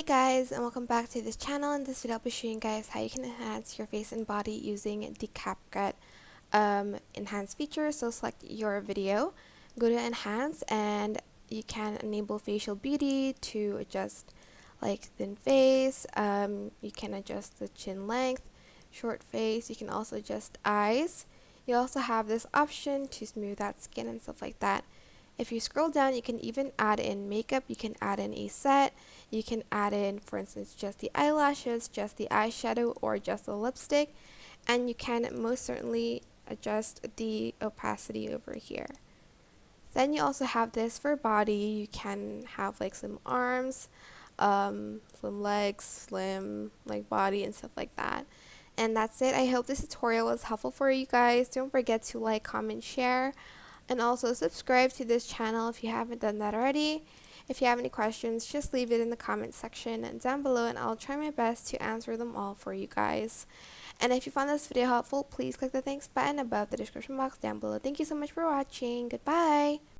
Hey guys, and welcome back to this channel. In this video I'll be showing you guys how you can enhance your face and body using the CapCut enhance feature. So select your video, go to enhance, and you can enable facial beauty to adjust like thin face. You can adjust the chin length, short face. You can also adjust eyes. You also have this option to smooth out skin and stuff like that. If you scroll down, you can even add in makeup. You can add in a set. You can add in, for instance, just the eyelashes, just the eyeshadow, or just the lipstick. And you can most certainly adjust the opacity over here. Then you also have this for body. You can have like slim arms, slim legs, slim like body and stuff like that. And that's it. I hope this tutorial was helpful for you guys. Don't forget to like, comment, share, and also subscribe to this channel if you haven't done that already. If you have any questions, just leave it in the comment section down below and I'll try my best to answer them all for you guys. And if you found this video helpful, please click the thanks button above the description box down below. Thank you so much for watching. Goodbye!